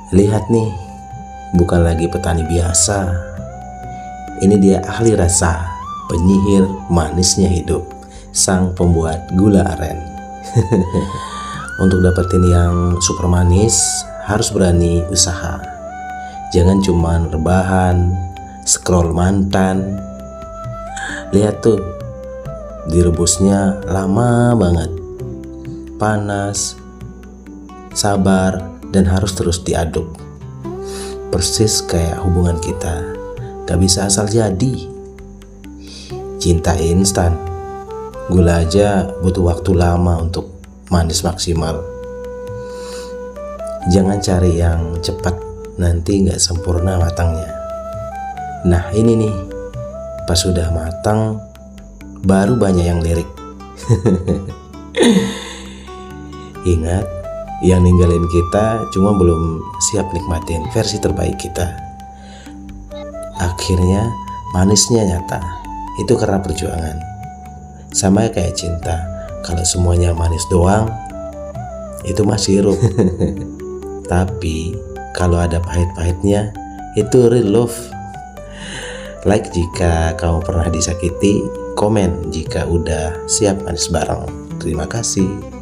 Lihat nih, bukan lagi petani biasa. Ini dia ahli rasa, penyihir manisnya hidup, sang pembuat gula aren. Untuk dapetin yang super manis, harus berani usaha. Jangan cuman rebahan, scroll mantan. Lihat tuh, direbusnya lama banget, panas, sabar, dan harus terus diaduk. Persis kayak hubungan kita, gak bisa asal jadi. Cinta instan, gula aja butuh waktu lama untuk manis maksimal. Jangan cari yang cepat, nanti gak sempurna matangnya. Nah ini nih, pas sudah matang baru banyak yang lirik. Ingat, yang ninggalin kita cuma belum siap nikmatin versi terbaik kita. Akhirnya manisnya nyata. Itu karena perjuangan. Sama kayak cinta, kalau semuanya manis doang, itu mah sirup. Tapi kalau ada pahit-pahitnya, itu real love. Like jika kamu pernah disakiti, komen jika udah siap manis bareng. Terima kasih.